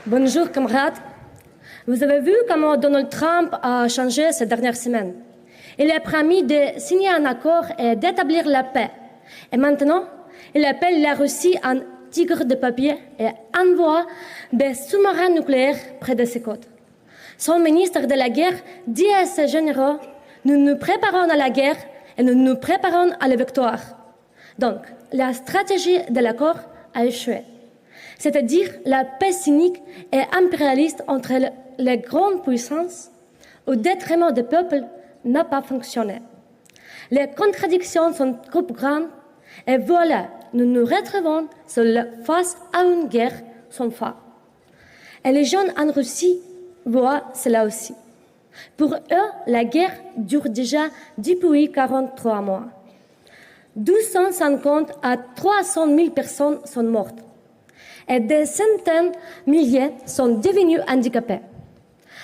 Bonjour camarades. Vous avez vu comment Donald Trump a changé ces dernières semaines. Il a promis de signer un accord et d'établir la paix. Et maintenant, il appelle la Russie un tigre de papier et envoie des sous-marins nucléaires près de ses côtes. Son ministre de la guerre dit à ses généraux « Nous nous préparons à la guerre et nous nous préparons à la victoire ». Donc, la stratégie de l'accord a échoué. C'est-à-dire la paix cynique et impérialiste entre les grandes puissances au détriment des peuples n'a pas fonctionné. Les contradictions sont trop grandes et voilà, nous nous retrouvons face à une guerre sans fin. Et les jeunes en Russie voient cela aussi. Pour eux, la guerre dure déjà depuis 43 mois. 250 à 300 000 personnes sont mortes et des centaines de milliers sont devenus handicapés.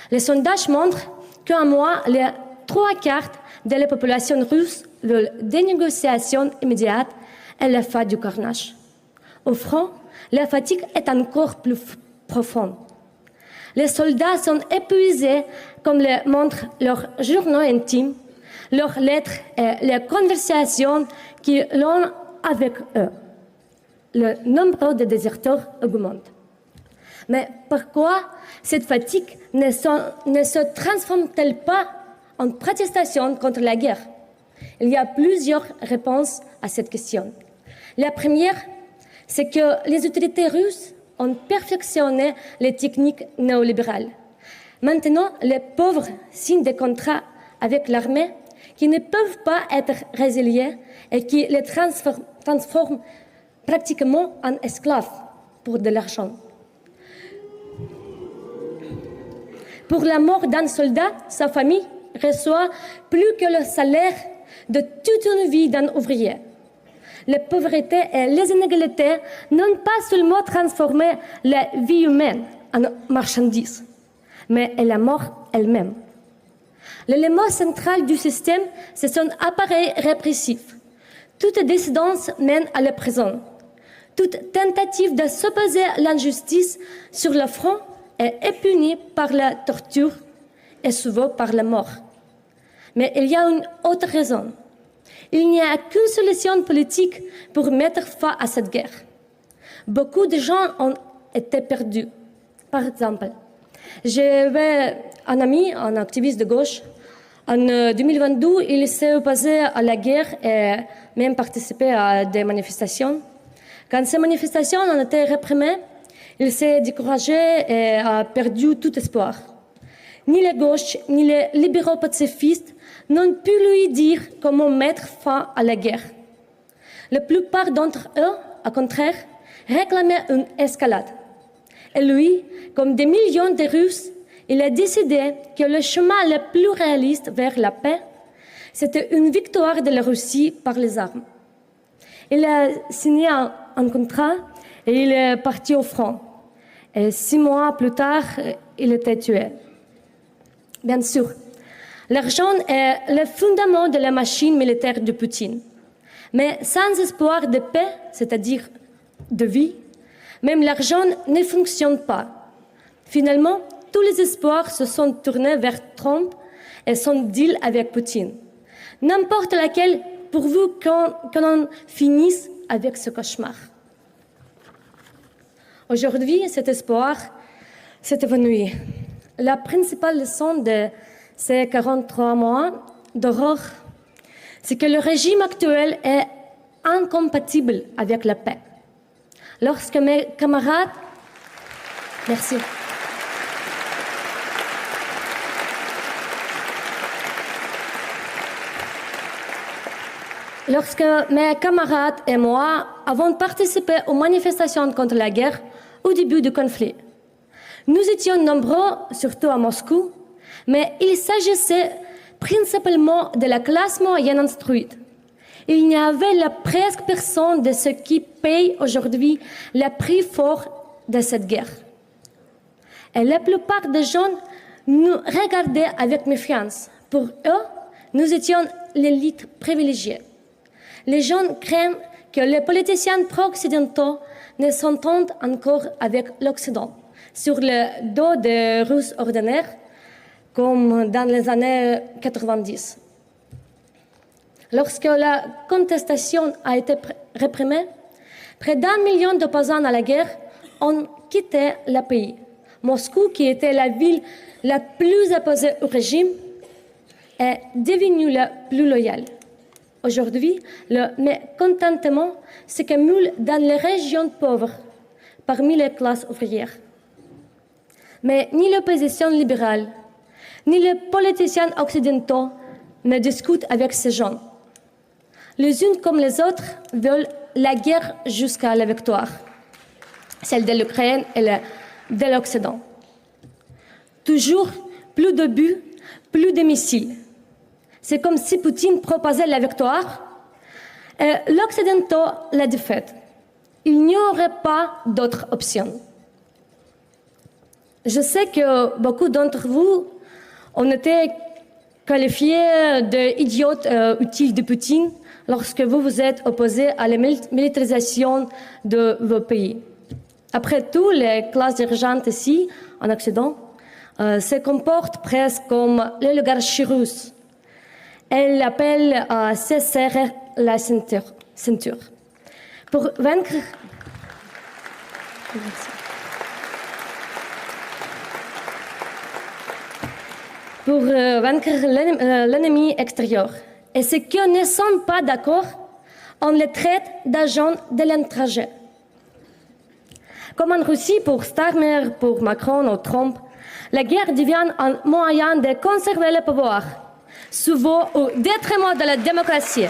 Les sondages montrent qu'en mois, les 3/4 de la population russe veulent des négociations immédiates et la fin du carnage. Au front, la fatigue est encore plus profonde. Les soldats sont épuisés, comme le montrent leurs journaux intimes, leurs lettres et les conversations qu'ils ont avec eux. Le nombre de déserteurs augmente. Mais pourquoi cette fatigue ne se transforme-t-elle pas en protestation contre la guerre? Il y a plusieurs réponses à cette question. La première, c'est que les autorités russes ont perfectionné les techniques néolibérales. Maintenant, les pauvres signent des contrats avec l'armée qui ne peuvent pas être résiliés et qui les transforment pratiquement en esclaves pour de l'argent. Pour la mort d'un soldat, sa famille reçoit plus que le salaire de toute une vie d'un ouvrier. La pauvreté et les inégalités n'ont pas seulement transformé la vie humaine en marchandise, mais la mort elle-même. L'élément central du système, c'est son appareil répressif. Toute dissidence mène à la prison. Toute tentative de s'opposer à l'injustice sur le front est punie par la torture et souvent par la mort. Mais il y a une autre raison. Il n'y a qu'une solution politique pour mettre fin à cette guerre. Beaucoup de gens ont été perdus. Par exemple, j'avais un ami, un activiste de gauche. En 2022, il s'est opposé à la guerre et même participé à des manifestations. Quand ces manifestations ont été réprimées, il s'est découragé et a perdu tout espoir. Ni la gauche, ni les libéraux pacifistes n'ont pu lui dire comment mettre fin à la guerre. La plupart d'entre eux, au contraire, réclamaient une escalade. Et lui, comme des millions de Russes, il a décidé que le chemin le plus réaliste vers la paix, c'était une victoire de la Russie par les armes. Il a signé un contrat et il est parti au front. Et 6 mois plus tard, il était tué. Bien sûr, l'argent est le fondement de la machine militaire de Poutine. Mais sans espoir de paix, c'est-à-dire de vie, même l'argent ne fonctionne pas. Finalement, tous les espoirs se sont tournés vers Trump et son deal avec Poutine. N'importe laquelle, pourvu qu'on finisse avec ce cauchemar. Aujourd'hui, cet espoir s'est évanoui. La principale leçon de ces 43 mois d'horreur, c'est que le régime actuel est incompatible avec la paix. Lorsque mes camarades... Merci. Lorsque mes camarades et moi avons participé aux manifestations contre la guerre au début du conflit, nous étions nombreux, surtout à Moscou, mais il s'agissait principalement de la classe moyenne instruite. Il n'y avait là presque personne de ceux qui payent aujourd'hui le prix fort de cette guerre. Et la plupart des gens nous regardaient avec méfiance. Pour eux, nous étions l'élite privilégiée. Les gens craignent que les politiciens pro-occidentaux ne s'entendent encore avec l'Occident, sur le dos des Russes ordinaires, comme dans les années 90. Lorsque la contestation a été réprimée, près d'1 million d'opposants à la guerre ont quitté le pays. Moscou, qui était la ville la plus opposée au régime, est devenue la plus loyale. Aujourd'hui, le mécontentement s'accumule dans les régions pauvres, parmi les classes ouvrières. Mais ni l'opposition libérale, ni les politiciens occidentaux ne discutent avec ces gens. Les unes comme les autres veulent la guerre jusqu'à la victoire, celle de l'Ukraine et de l'Occident. Toujours plus de buts, plus de missiles. C'est comme si Poutine proposait la victoire et l'Occident la défaite. Il n'y aurait pas d'autre option. Je sais que beaucoup d'entre vous ont été qualifiés d'idiotes utiles de Poutine lorsque vous vous êtes opposés à la militarisation de vos pays. Après tout, les classes dirigeantes ici, en Occident, se comportent presque comme l'oligarchie russe. Elles appellent à se serrer la ceinture. Pour vaincre... Pour vaincre l'ennemi extérieur. Et ceux qui ne sont pas d'accord, on les traite d'agents de l'étranger. Comme en Russie pour Starmer, pour Macron ou Trump, la guerre devient un moyen de conserver le pouvoir, souvent au détriment de la démocratie.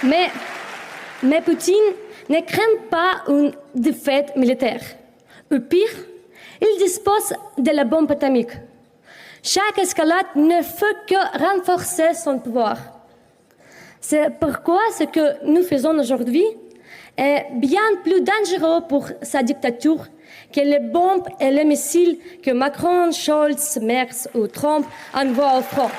Mais Poutine ne craint pas une défaite militaire. Au pire, il dispose de la bombe atomique. Chaque escalade ne fait que renforcer son pouvoir. C'est pourquoi ce que nous faisons aujourd'hui est bien plus dangereux pour sa dictature que les bombes et les missiles que Macron, Scholz, Merz ou Trump envoient au front.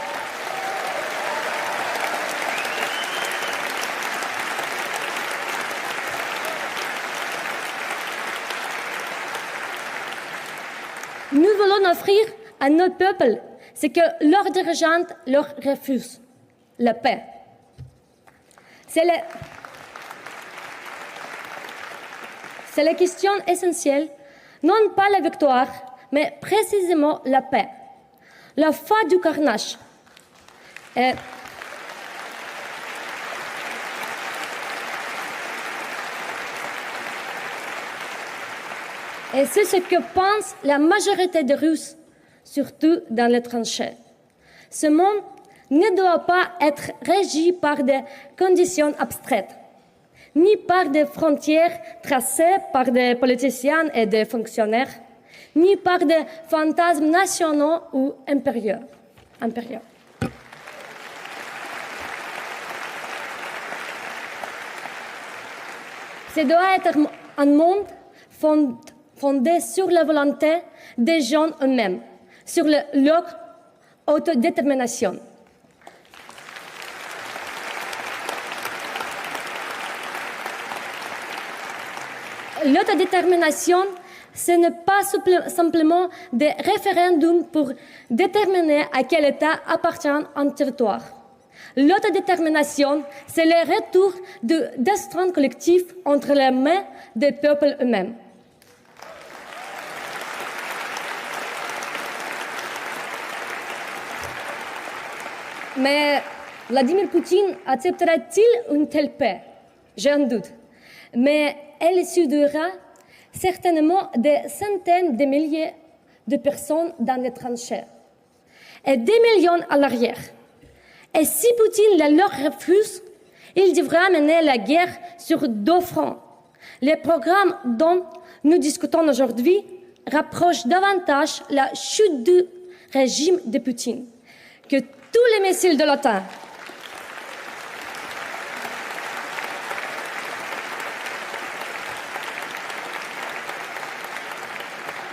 Nous voulons offrir à notre peuple ce que leurs dirigeants leur refusent, la paix. C'est la question essentielle, non pas la victoire, mais précisément la paix, la fin du carnage. Et c'est ce que pense la majorité des Russes, surtout dans les tranchées. Ce monde ne doit pas être régi par des conditions abstraites, ni par des frontières tracées par des politiciens et des fonctionnaires, ni par des fantasmes nationaux ou impériaux. Ce doit être un monde fondé sur la volonté des gens eux-mêmes, sur leur autodétermination. L'autodétermination, ce n'est pas simplement des référendums pour déterminer à quel État appartient un territoire. L'autodétermination, c'est le retour du destin collectif entre les mains des peuples eux-mêmes. Mais Vladimir Poutine acceptera-t-il une telle paix? J'ai un doute. Mais elle soudera certainement des centaines de milliers de personnes dans les tranchées et des millions à l'arrière. Et si Poutine la leur refuse, il devra mener la guerre sur deux fronts. Les programmes dont nous discutons aujourd'hui rapprochent davantage la chute du régime de Poutine que tous les missiles de l'OTAN.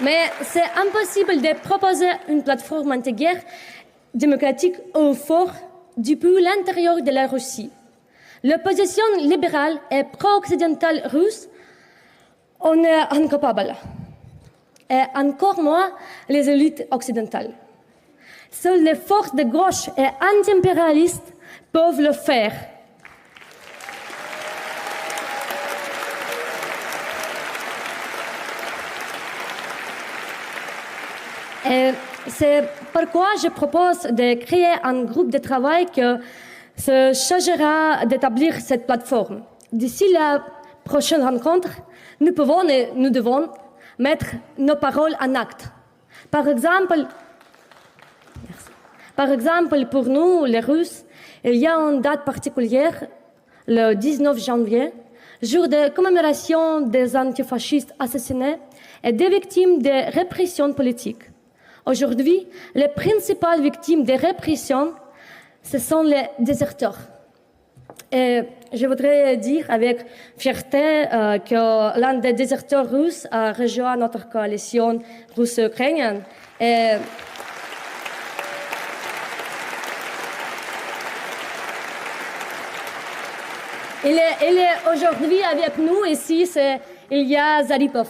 Mais c'est impossible de proposer une plateforme anti-guerre démocratique au fort depuis l'intérieur de la Russie. L'opposition libérale et pro-occidentale russe en est incapable, et encore moins les élites occidentales. Seules les forces de gauche et anti-impérialistes peuvent le faire. Et c'est pourquoi je propose de créer un groupe de travail qui se chargera d'établir cette plateforme. D'ici la prochaine rencontre, nous pouvons et nous devons mettre nos paroles en acte. Par exemple, pour nous, les Russes, il y a une date particulière, le 19 janvier, jour de commémoration des antifascistes assassinés et des victimes de répression politique. Aujourd'hui, les principales victimes des répressions, ce sont les déserteurs. Et je voudrais dire avec fierté que l'un des déserteurs russes a rejoint notre coalition russo-ukrainienne. Il est aujourd'hui avec nous ici, c'est Ilya Zaripov.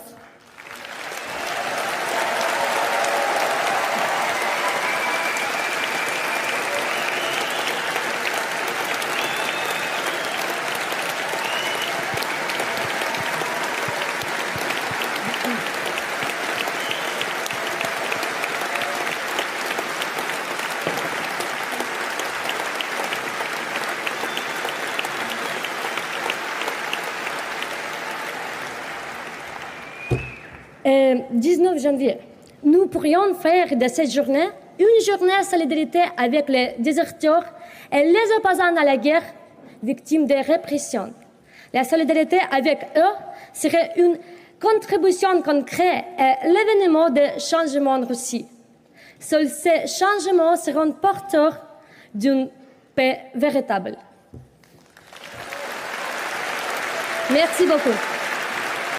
Le 19 janvier, nous pourrions faire de cette journée une journée de solidarité avec les déserteurs et les opposants à la guerre, victimes de répression. La solidarité avec eux serait une contribution concrète à l'événement de changement en Russie. Seuls ces changements seront porteurs d'une paix véritable. Merci beaucoup.